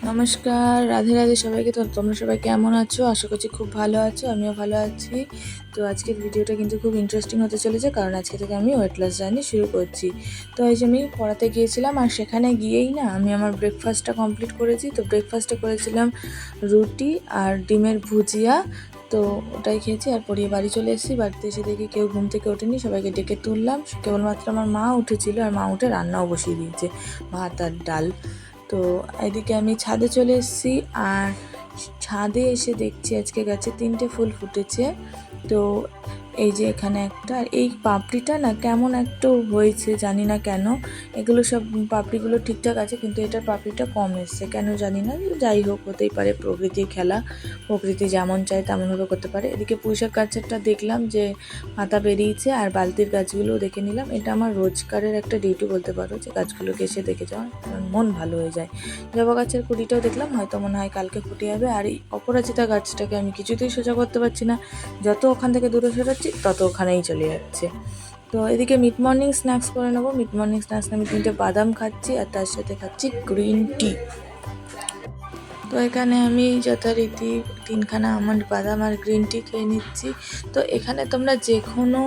নমস্কার, রাধে রাধে সবাইকে। তো তোমরা সবাই কেমন আছো? আশা করছি খুব ভালো আছো, আমিও ভালো আছি। তো আজকের ভিডিওটা কিন্তু খুব ইন্টারেস্টিং হতে চলেছে, কারণ আজকে থেকে আমি ওয়েট লস জার্নি শুরু করছি। তো এই যে আমি পড়াতে গিয়েছিলাম, আর সেখানে গিয়েই না আমি আমার ব্রেকফাস্টটা কমপ্লিট করেছি। তো ব্রেকফাস্টে করেছিলাম রুটি আর ডিমের ভুজিয়া। তো ওটাই খেয়েছি আর পড়িয়ে বাড়ি চলে এসেছি। বাড়িতে এসে দেখি কেউ ঘুম থেকে ওঠেনি, সবাইকে ডেকে তুললাম। কেবলমাত্র আমার মা উঠেছিল, আর মা উঠে রান্নাও বসিয়ে দিয়েছে, ভাত আর ডাল। তো এদিকে আমি ছাদে চলে এসেছি, আর ছাদে এসে দেখছি আজকে গাছে 3টে ফুল ফুটেছে। তো এই যে এখানে একটা, আর এই পাপড়িটা না কেমন একটু হয়েছে, জানি না কেন। এগুলো সব পাপড়িগুলো ঠিকঠাক আছে, কিন্তু এটার পাপড়িটা কম এসছে, কেন জানি না। যাই হোক, হতেই পারে, প্রকৃতির খেলা, প্রকৃতি যেমন চায় তেমনভাবে করতে পারে। এদিকে পুঁইশাক গাছেরটা দেখলাম যে পাতা বেরিয়েছে, আর বালতির গাছগুলোও দেখে নিলাম। এটা আমার রোজকারের একটা ডিউটি বলতে পারো, যে গাছগুলোকে এসে দেখে যাওয়া, কারণ মন ভালো হয়ে যায়। জবা গাছের কুড়িটাও দেখলাম, হয়তো মনে হয় কালকে ফুটে যাবে। আর এই অপরাজিতা গাছটাকে আমি কিছুতেই সোজা করতে পারছি না, যত ওখান থেকে দূরে সরাচ্ছি তত ওখানেই চলে যাচ্ছে। তো এদিকে মিড মর্নিং স্ন্যাক্স করে নেবো। মিড মর্নিং স্ন্যাক্স আমি 3টে বাদাম খাচ্ছি, আর তার সাথে খাচ্ছি গ্রিন টি। তো এখানে আমি যথারীতি 3খানা আমন্ড, বাদাম আর গ্রিন টি খেয়ে নিচ্ছি। তো এখানে তোমরা যে কোনো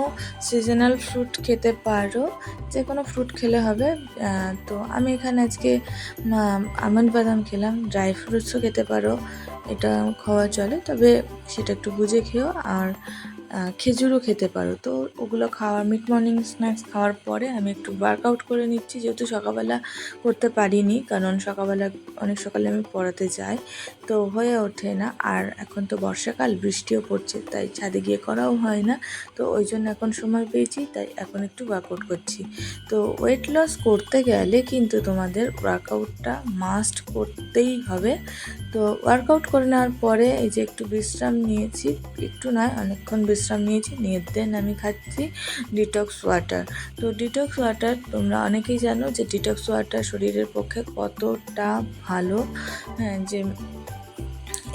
সিজনাল ফ্রুট খেতে পারো, যে কোনো ফ্রুট খেলে হবে। তো আমি এখানে আজকে আমন্ড বাদাম খেলাম। ড্রাই ফ্রুটসও খেতে পারো, এটা খাওয়া চলে, তবে সেটা একটু বুঝে খেও। আর খেজুরও খেতে পারো। তো ওগুলো খাওয়ার, মিড মর্নিং স্ন্যাক্স খাওয়ার পরে আমি একটু ওয়ার্কআউট করে নিচ্ছি, যেহেতু সকালবেলা করতে পারিনি, কারণ সকালবেলা অনেক সকালে আমি পড়াতে যাই, তো হয়ে ওঠে না। আর এখন তো বর্ষাকাল, বৃষ্টিও পড়ছে, তাই ছাদে গিয়ে করাও হয় না। তো ওই জন্য এখন সময় পেয়েছি, তাই এখন একটু ওয়ার্কআউট করছি। তো ওয়েট লস করতে গেলে কিন্তু তোমাদের ওয়ার্কআউটটা মাস্ট করতেই হবে। তো ওয়ার্কআউট করে নেওয়ার পরে এই যে একটু বিশ্রাম নিয়েছি, একটু নয় অনেকক্ষণ বিশ্রাম নিয়েছি, নিয়ে দেন আমি খাচ্ছি ডিটক্স ওয়াটার। তো ডিটক্স ওয়াটার তোমরা অনেকেই জানো যে ডিটক্স ওয়াটার শরীরের পক্ষে কতটা ভালো। হ্যাঁ, যে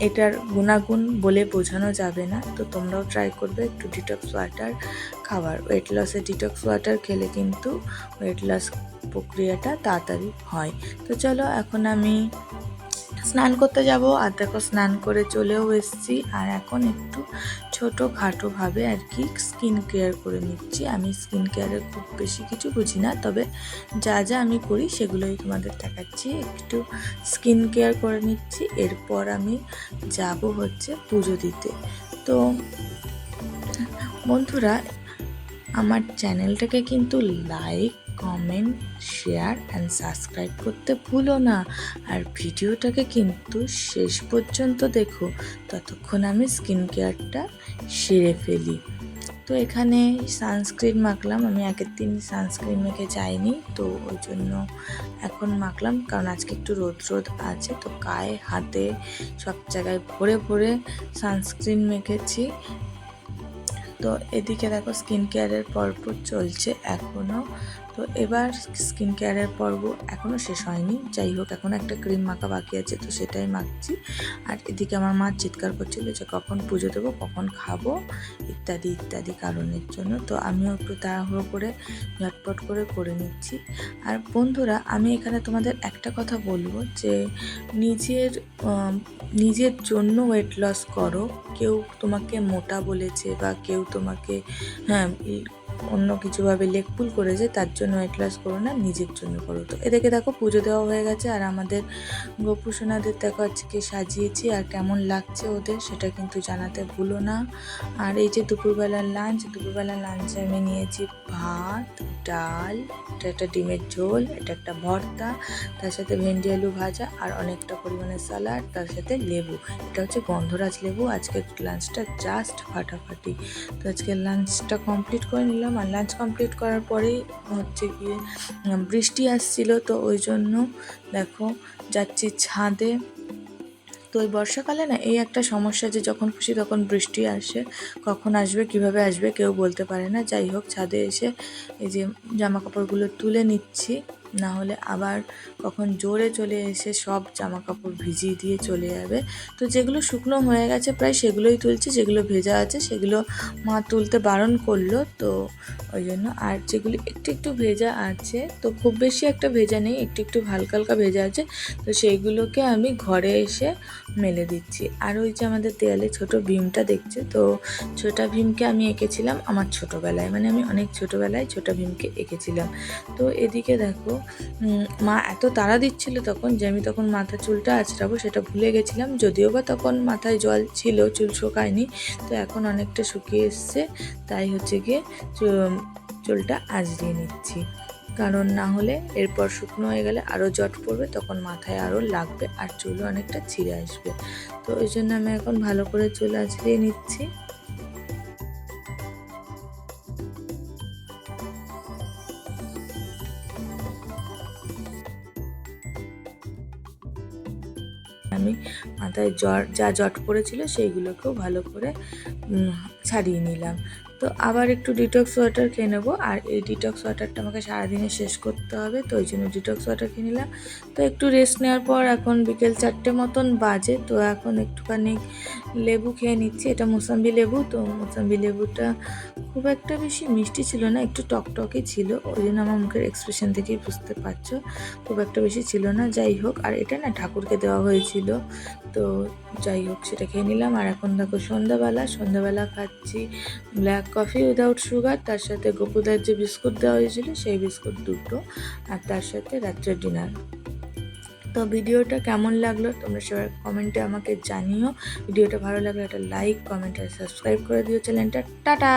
এটার গুণাগুণ বলে বোঝানো যাবে না। তো তোমরাও ট্রাই করবে একটু ডিটক্স ওয়াটার খাবার। ওয়েট লসে ডিটক্স ওয়াটার খেলে কিন্তু ওয়েট লস প্রক্রিয়াটা তাড়াতাড়ি হয়। তো চলো, এখন আমি স্নান করতে যাব। আর দেখো, স্নান করে চলেও এসেছি। আর এখন একটু ছোটোখাটোভাবে আর কি স্কিন কেয়ার করে নিচ্ছি। আমি স্কিন কেয়ারের খুব বেশি কিছু বুঝি না, তবে যা যা আমি করি সেগুলোই তোমাদের দেখাচ্ছি। একটু স্কিন কেয়ার করে নিচ্ছি, এরপর আমি যাব হচ্ছে পুজো দিতে। তো বন্ধুরা, আমার চ্যানেলটাকে কিন্তু like, comment, share and subscribe করতে ভুলো না। আর ভিডিওটাকে কিন্তু শেষ পর্যন্ত দেখো, ততক্ষণ আমি স্কিন কেয়ারটা সেরে ফেলি। তো এখানে সানস্ক্রিন মাখলাম। আমি আগের দিন সানস্ক্রিন মেখে যাইনি, তো ওই জন্য এখন মাখলাম, কারণ আজকে একটু রোদ রোদ আছে। তো গায়ে, হাতে, সব জায়গায় ভরে ভরে সানস্ক্রিন মেখেছি। তো এদিকে দেখো, স্কিন কেয়ারের পর্ব চলছে এখনও। তো এবার স্কিন কেয়ারের পর্ব এখনও শেষ হয়নি। যাই হোক, এখন একটা ক্রিম মাখা বাকি আছে, তো সেটাই মাখছি। আর এদিকে আমার মা চিৎকার করছিল যে কখন পুজো দেবো, কখন খাবো, ইত্যাদি ইত্যাদি কারণের জন্য। তো আমিও একটু তাড়াহুড়ো করে ঝটপট করে নিচ্ছি। আর বন্ধুরা, আমি এখানে তোমাদের একটা কথা বলবো, যে নিজের জন্য ওয়েট লস করো। কেউ তোমাকে মোটা বলেছে, বা কেউ তোমাকে অন্য কিছুভাবে লেকপুল করেছে, তার জন্য ওয়েট লস করো না, নিজের জন্য করো। তো এদিকে দেখো, পুজো দেওয়া হয়ে গেছে, আর আমাদের গোপুসোনাদের দেখো আজকে সাজিয়েছি, আর কেমন লাগছে ওদের সেটা কিন্তু জানাতে ভুলো না। আর এই যে দুপুরবেলার লাঞ্চে আমি নিয়েছি ভাত, ডাল, এটা একটা ডিমের ঝোল, এটা একটা ভর্তা, তার সাথে ভেন্ডি আলু ভাজা, আর অনেকটা পরিমাণে স্যালাড, তার সাথে লেবু। এটা হচ্ছে গন্ধরাজ লেবু। আজকের লাঞ্চটা জাস্ট ফাটাফাটি। তো আজকে লাঞ্চটা কমপ্লিট করে নিলাম। আর লাঞ্চ কমপ্লিট করার পরেই হচ্ছে গিয়ে বৃষ্টি আসছিল, তো ওই জন্য দেখো যাচ্ছি ছাদে। তো ওই বর্ষাকালে না এই একটা সমস্যা, যে যখন খুশি তখন বৃষ্টি আসে, কখন আসবে কিভাবে আসবে কেউ বলতে পারে না। যাই হোক, ছাদে এসে এই যে জামা কাপড়গুলো তুলে নিচ্ছি না হলে আবার কখন জোরে চলে এসে সব জামা কাপড় ভিজিয়ে দিয়ে চলে যাবে। তো যেগুলো শুকনো হয়ে গেছে প্রায় সেগুলোই তুলছি, যেগুলো ভেজা আছে সেগুলো মা তুলতে বারণ করলো, তো ওই জন্য। আর যেগুলি একটু একটু ভেজা আছে, তো খুব বেশি একটা ভেজা নেই, একটু একটু হালকা হালকা ভেজা আছে, তো সেইগুলোকে আমি ঘরে এসে মেলে দিচ্ছি। আর ওই যে আমাদের দেয়ালে ছোট ভীমটা দেখছে, তো ছোটা ভীমকে আমি এঁকেছিলাম আমার ছোটোবেলায়, মানে আমি অনেক ছোটোবেলায় ছোটা ভীমকে এঁকেছিলাম। তো এদিকে দেখো মা এত তাড়া দিচ্ছিল তখন যে আমি তখন মাথা চুলটা আঁচড়াবো সেটা ভুলে গেছিলাম, যদিও বা তখন মাথায় জল ছিল, চুল শুকায়নি। তো এখন অনেকটা শুকিয়ে এসছে, তাই হচ্ছে গিয়ে চুলটা আঁচড়িয়ে নিচ্ছি, কারণ না হলে এরপর শুকনো হয়ে গেলে আরও জট পড়বে, তখন মাথায় আরও লাগবে আর চুলও অনেকটা ছিঁড়ে আসবে। তো ওই জন্য আমি এখন ভালো করে চুল আঁচড়িয়ে নিচ্ছি। আমি মাথায় যা জট পড়েছিল সেইগুলোকেও ভালো করে ছাড়িয়ে নিলাম। তো আবার একটু ডিটক্স ওয়াটার খেয়ে নেবো, আর এই ডিটক্স ওয়াটারটা আমাকে সারাদিনে শেষ করতে হবে, তো ওই জন্য ডিটক্স ওয়াটার খেয়ে নিলাম। তো একটু রেস্ট নেওয়ার পর এখন বিকেল 4টে মতন বাজে, তো এখন একটুখানি লেবু খেয়ে নিচ্ছি। এটা মোসাম্বি লেবু, তো মোসাম্বি লেবুটা খুব একটা বেশি মিষ্টি ছিল না, একটু টকটকই ছিল, ওই জন্য আমার মুখের এক্সপ্রেশন থেকেই বুঝতে পারছো খুব একটা বেশি ছিল না। যাই হোক, আর এটা না ঠাকুরকে দেওয়া হয়েছিল, তো যাই হোক সেটা খেয়ে নিলাম। আর এখন দেখো সন্ধ্যাবেলা খাচ্ছি ব্ল্যাক কফি উইদাউট সুগার, তার সাথে গোপুদার যে বিস্কুট দেওয়া হয়েছিল সেই বিস্কুট দুটো, আর তার সাথে রাত্রের ডিনার। তো ভিডিওটা কেমন লাগলো তোমরা সবাই কমেন্টে আমাকে জানিও। ভিডিওটা ভালো লাগলে একটা লাইক, কমেন্ট আর সাবস্ক্রাইব করে দিও চ্যানেলটা। টাটা।